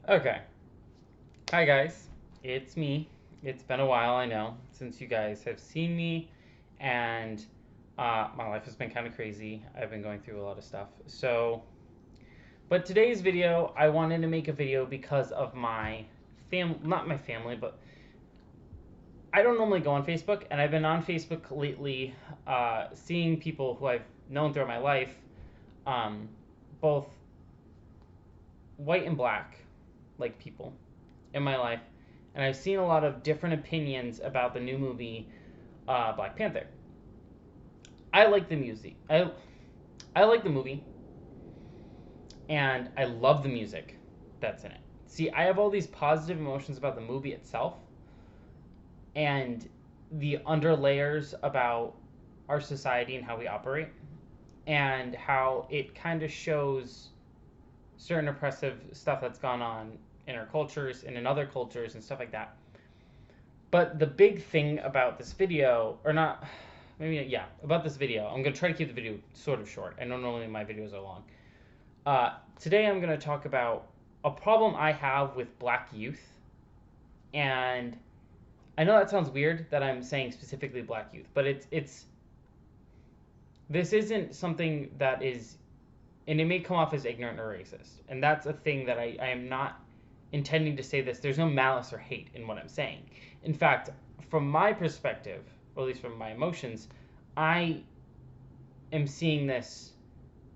Okay. Hi, guys. It's me. It's been a while, I know, since you guys have seen me, and my life has been kind of crazy. I've been going through a lot of stuff. But today's video, I wanted to make a video because of not my family, but I don't normally go on Facebook, and I've been on Facebook lately, seeing people who I've known throughout my life, um, both white and black, like people in my life, and I've seen a lot of different opinions about the new movie Black Panther. I like the music. I like the movie, and I love the music that's in it. See, I have all these positive emotions about the movie itself, and the underlayers about our society and how we operate, and how it kind of shows certain oppressive stuff that's gone on in our cultures and in other cultures and stuff like that. But the big thing about this video, or not, maybe, yeah, about this video, I'm going to try to keep the video sort of short. I know normally my videos are long. Today I'm going to talk about a problem I have with black youth. And I know that sounds weird that I'm saying specifically black youth, but this isn't something that is, and it may come off as ignorant or racist. And that's a thing that I am not intending to say this. There's no malice or hate in what I'm saying. In fact, from my perspective, or at least from my emotions, I am seeing this,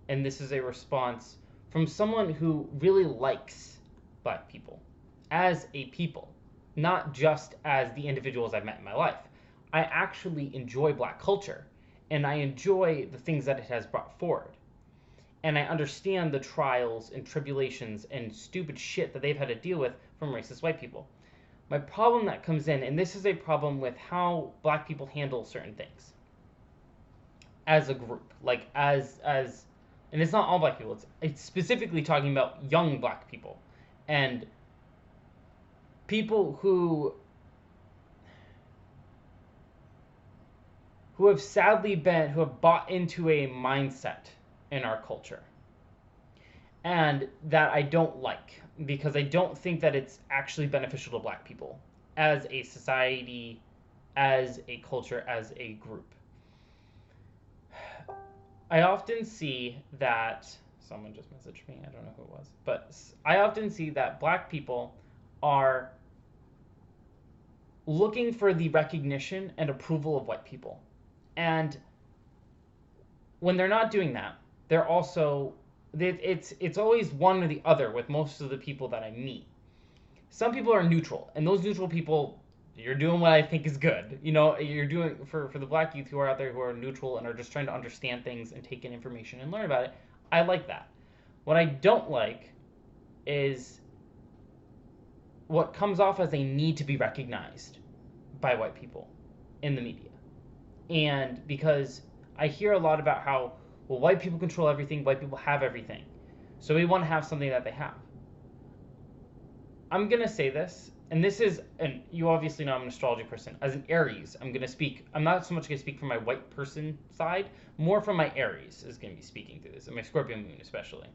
and this is a response from someone who really likes black people as a people, not just as the individuals I've met in my life. I actually enjoy black culture, and I enjoy the things that it has brought forward. And I understand the trials and tribulations and stupid shit that they've had to deal with from racist white people. My problem that comes in, and this is a problem with how black people handle certain things as a group, like and it's not all black people. It's specifically talking about young black people and people who have bought into a mindset in our culture, and that I don't like, because I don't think that it's actually beneficial to black people as a society, as a culture, as a group. I often see that someone just messaged me, I don't know who it was, but I often see that black people are looking for the recognition and approval of white people. And when they're not doing that, they're also it's always one or the other with most of the people that I meet. Some people are neutral, and those neutral people, you're doing what I think is good. You know, you're doing for the black youth who are out there who are neutral and are just trying to understand things and take in information and learn about it. I like that. What I don't like is what comes off as a need to be recognized by white people in the media. And because I hear a lot about how, well, white people control everything, white people have everything, so we want to have something that they have. I'm going to say this, and you obviously know I'm an astrology person. As an Aries, I'm not so much going to speak from my white person side, more from my Aries is going to be speaking through this, and my Scorpio moon especially.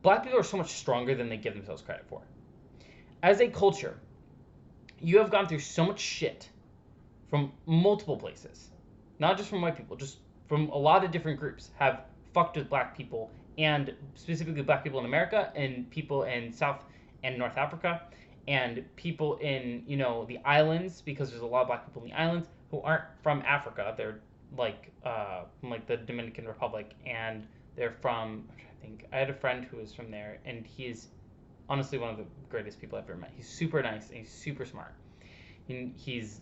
Black people are so much stronger than they give themselves credit for. As a culture, you have gone through so much shit from multiple places, not just from white people, just from a lot of different groups have fucked with black people, and specifically black people in America and people in South and North Africa and people in, the islands, because there's a lot of black people in the islands who aren't from Africa. They're from like the Dominican Republic, and they're from, I think I had a friend who was from there, and he's honestly one of the greatest people I've ever met. He's super nice and he's super smart. And he's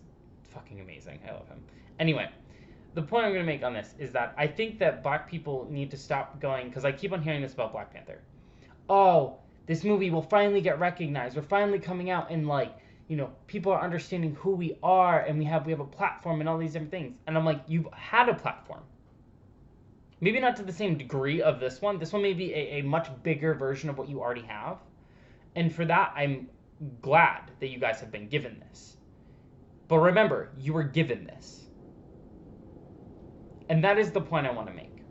fucking amazing. I love him. Anyway, the point I'm going to make on this is that I think that black people need to stop going, because I keep on hearing this about Black Panther. Oh, this movie will finally get recognized. We're finally coming out, and people are understanding who we are, and we have a platform and all these different things. And I'm like, you've had a platform. Maybe not to the same degree of this one. This one may be a much bigger version of what you already have. And for that, I'm glad that you guys have been given this. But remember, you were given this. And that is the point I want to make.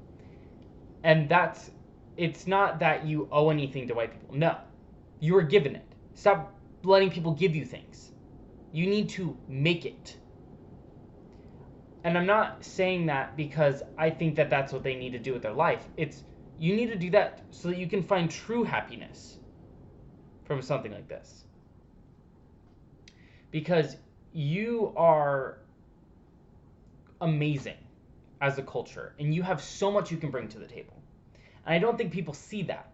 And it's not that you owe anything to white people. No. You are given it. Stop letting people give you things. You need to make it. And I'm not saying that because I think that that's what they need to do with their life. It's you need to do that so that you can find true happiness from something like this. Because you are amazing as a culture and you have so much you can bring to the table. And I don't think people see that.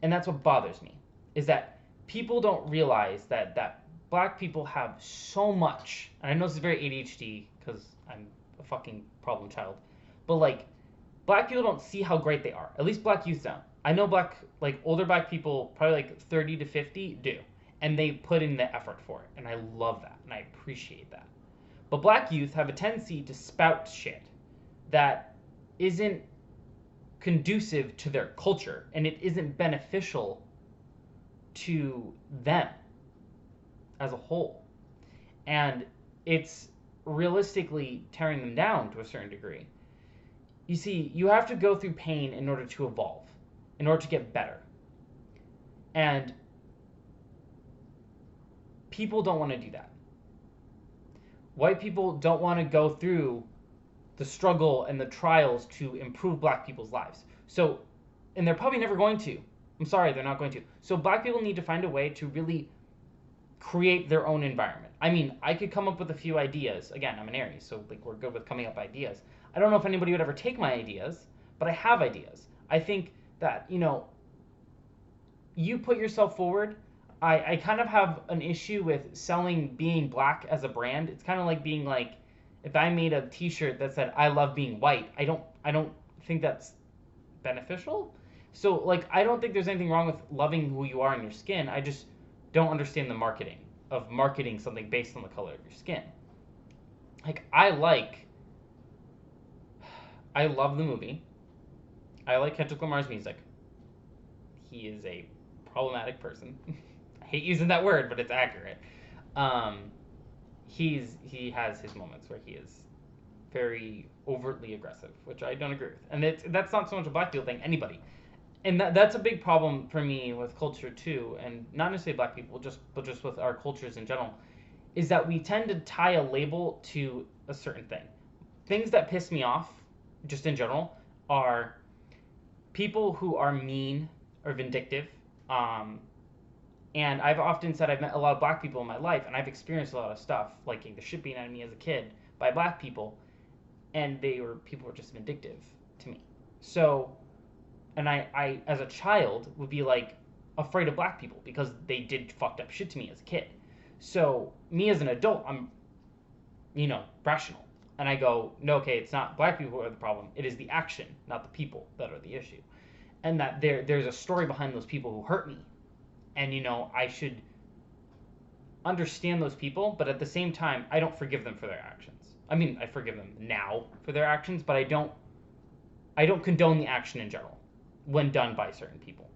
And that's what bothers me, is that people don't realize that black people have so much. And I know this is very ADHD because I'm a fucking problem child. But like, black people don't see how great they are. At least black youth don't. I know older black people, probably like 30 to 50, do. And they put in the effort for it. And I love that. And I appreciate that. But black youth have a tendency to spout shit that isn't conducive to their culture. And it isn't beneficial to them as a whole. And it's realistically tearing them down to a certain degree. You see, you have to go through pain in order to evolve, in order to get better. And people don't want to do that. White people don't want to go through the struggle and the trials to improve black people's lives. So, and they're probably never going to. I'm sorry, they're not going to. So black people need to find a way to really create their own environment. I mean, I could come up with a few ideas. Again, I'm an Aries, so like we're good with coming up with ideas. I don't know if anybody would ever take my ideas, but I have ideas. I think that, you put yourself forward. I kind of have an issue with selling being black as a brand. It's kind of like being like, if I made a t-shirt that said, I love being white, I don't think that's beneficial. So like, I don't think there's anything wrong with loving who you are in your skin. I just don't understand the marketing of marketing something based on the color of your skin. Like, I love the movie. I like Kendrick Lamar's music. He is a problematic person. I hate using that word, but it's accurate. He has his moments where he is very overtly aggressive, which I don't agree with. And that's not so much a black people thing, anybody. And that's a big problem for me with culture too, and not necessarily black people, but just with our cultures in general, is that we tend to tie a label to a certain thing. Things that piss me off, just in general, are people who are mean or vindictive. And I've often said I've met a lot of black people in my life, and I've experienced a lot of stuff, like the shit being out of me as a kid by black people, and people were just vindictive to me. So, and I as a child would be like afraid of black people because they did fucked up shit to me as a kid. So me as an adult, I'm, rational. And I go, no, okay, it's not black people who are the problem. It is the action, not the people, that are the issue. And that there's a story behind those people who hurt me. And, I should understand those people, but at the same time, I don't forgive them for their actions. I mean, I forgive them now for their actions, but I don't condone the action in general when done by certain people.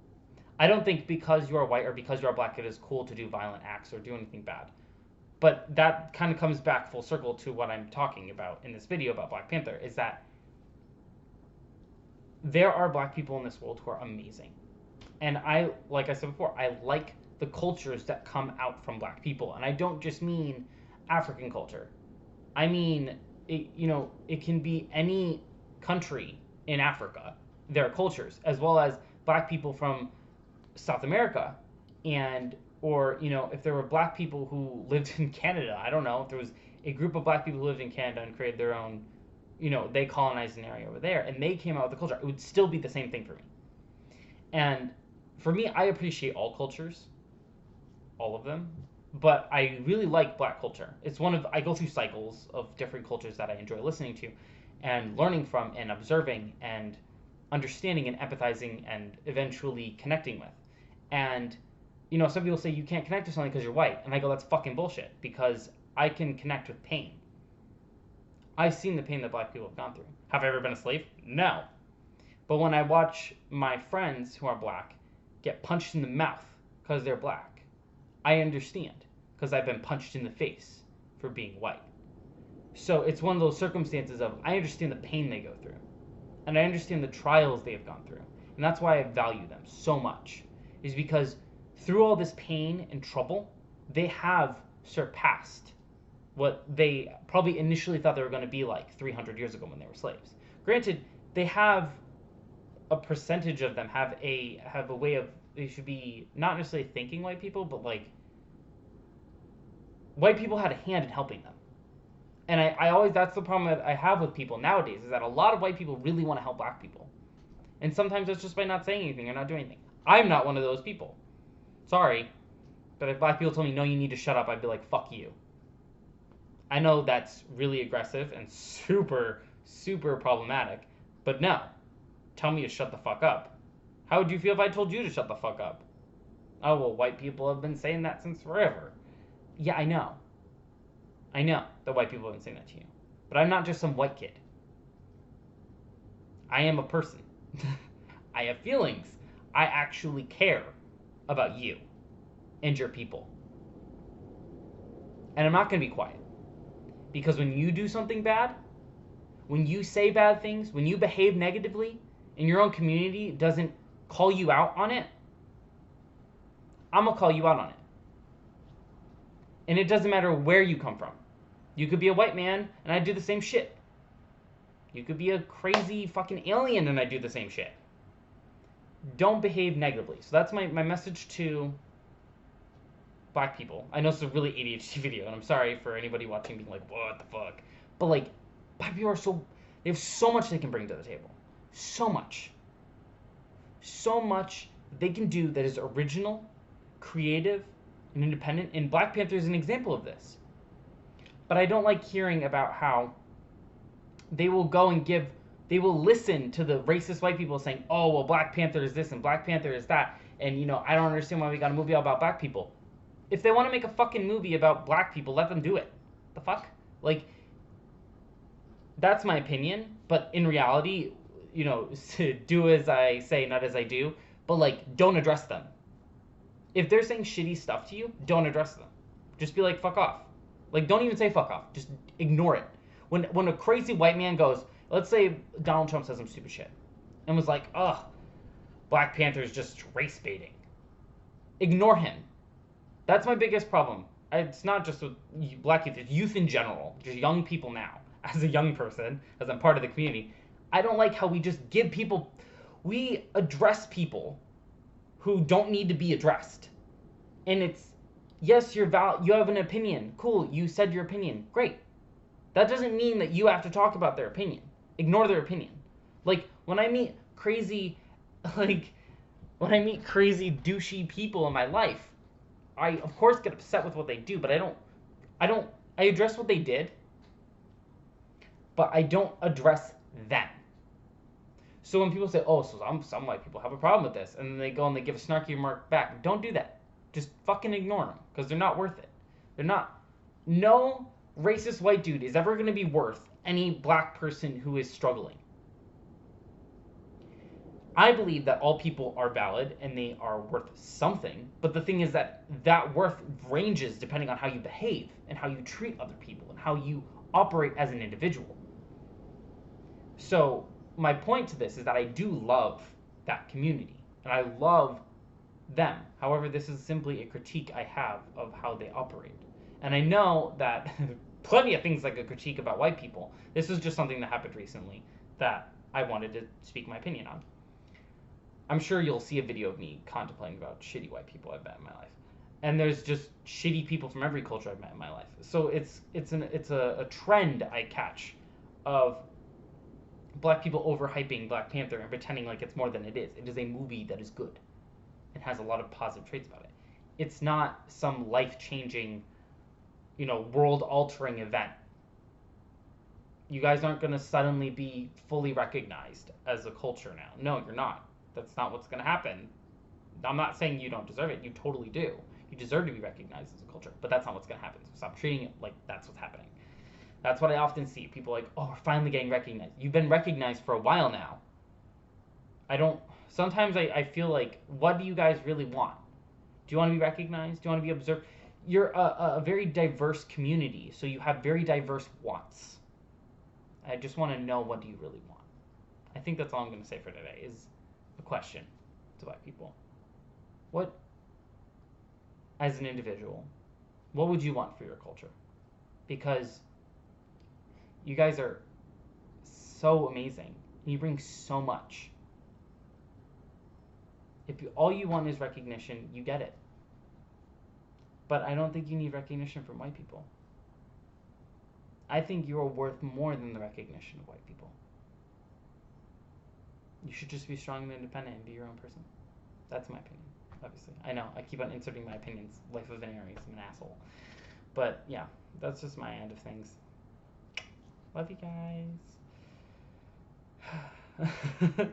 I don't think because you are white or because you are black, it is cool to do violent acts or do anything bad. But that kind of comes back full circle to what I'm talking about in this video about Black Panther, is that there are black people in this world who are amazing. And like I said before, I like the cultures that come out from black people. And I don't just mean African culture. I mean, it can be any country in Africa. There are cultures, as well as black people from South America, or if there were black people who lived in Canada. I don't know if there was a group of black people who lived in Canada and created their own, they colonized an area over there and they came out with the culture. It would still be the same thing for me. And for me, I appreciate all cultures, all of them, but I really like black culture. I go through cycles of different cultures that I enjoy listening to and learning from and observing and understanding and empathizing and eventually connecting with. And, some people say you can't connect to something because you're white. And I go, that's fucking bullshit, because I can connect with pain. I've seen the pain that black people have gone through. Have I ever been a slave? No. But when I watch my friends who are black get punched in the mouth because they're black, I understand, because I've been punched in the face for being white. So it's one of those circumstances of, I understand the pain they go through. And I understand the trials they have gone through. And that's why I value them so much, is because through all this pain and trouble, they have surpassed what they probably initially thought they were going to be like 300 years ago when they were slaves. Granted, they have a percentage of them have a way of, they should be not necessarily thinking white people, but like white people had a hand in helping them. And I always, that's the problem that I have with people nowadays, is that a lot of white people really want to help black people. And sometimes it's just by not saying anything or not doing anything. I'm not one of those people. Sorry. But if black people told me, no, you need to shut up, I'd be like, fuck you. I know that's really aggressive and super, super problematic. But no. Tell me to shut the fuck up. How would you feel if I told you to shut the fuck up? Oh, well, white people have been saying that since forever. Yeah, I know. I know that white people have been saying that to you. But I'm not just some white kid. I am a person. I have feelings. I actually care about you and your people. And I'm not going to be quiet. Because when you do something bad, when you say bad things, when you behave negatively, and your own community doesn't call you out on it, I'm going to call you out on it. And it doesn't matter where you come from. You could be a white man, and I do the same shit. You could be a crazy fucking alien, and I do the same shit. Don't behave negatively. So that's my message to black people. I know it's a really ADHD video, and I'm sorry for anybody watching being like, what the fuck? But like, black people are they have so much they can bring to the table. So much. So much they can do that is original, creative, and independent. And Black Panther is an example of this. But I don't like hearing about how they will go and they will listen to the racist white people saying, oh, well, Black Panther is this and Black Panther is that. And, you know, I don't understand why we got a movie all about black people. If they want to make a fucking movie about black people, let them do it. The fuck? Like, that's my opinion. But in reality, you know, do as I say, not as I do. But, like, don't address them. If they're saying shitty stuff to you, don't address them. Just be like, fuck off. Like, don't even say fuck off. Just ignore it. When a crazy white man goes, let's say Donald Trump says some stupid shit, and was like, ugh, Black Panther is just race baiting. Ignore him. That's my biggest problem. It's not just with black youth, it's youth in general, just young people now. As a young person, as I'm part of the community, I don't like how we just give people, we address people who don't need to be addressed. And it's, yes, you have an opinion. Cool, you said your opinion. Great. That doesn't mean that you have to talk about their opinion. Ignore their opinion. Like, when I meet crazy, douchey people in my life, I, of course, get upset with what they do, but I address what they did, but I don't address them. So when people say, oh, so some white people have a problem with this, and then they go and they give a snarky remark back, don't do that. Just fucking ignore them, because they're not worth it. They're not. No racist white dude is ever going to be worth any black person who is struggling. I believe that all people are valid and they are worth something, but the thing is that that worth ranges depending on how you behave and how you treat other people and how you operate as an individual. So my point to this is that I do love that community and I love them. However, this is simply a critique I have of how they operate. And I know that plenty of things like a critique about white people. This was just something that happened recently that I wanted to speak my opinion on. I'm sure you'll see a video of me contemplating about shitty white people I've met in my life. And there's just shitty people from every culture I've met in my life. So it's a trend I catch of black people overhyping Black Panther and pretending like it's more than it is. It is a movie that is good and has a lot of positive traits about it. It's not some life-changing, world-altering event. You guys aren't going to suddenly be fully recognized as a culture now. No, you're not. That's not what's going to happen. I'm not saying you don't deserve it. You totally do. You deserve to be recognized as a culture. But that's not what's going to happen. So stop treating it like that's what's happening. That's what I often see. People like, oh, we're finally getting recognized. You've been recognized for a while now. Sometimes I feel like, what do you guys really want? Do you want to be recognized? Do you want to be observed? You're a very diverse community, so you have very diverse wants. I just want to know, what do you really want? I think that's all I'm going to say for today is a question to black people. What as an individual, what would you want for your culture? Because you guys are so amazing. You bring so much. If all you want is recognition, you get it. But I don't think you need recognition from white people. I think you're worth more than the recognition of white people. You should just be strong and independent and be your own person. That's my opinion, obviously. I know, I keep on inserting my opinions. Life of an Aries, I'm an asshole. But yeah, that's just my end of things. Love you guys.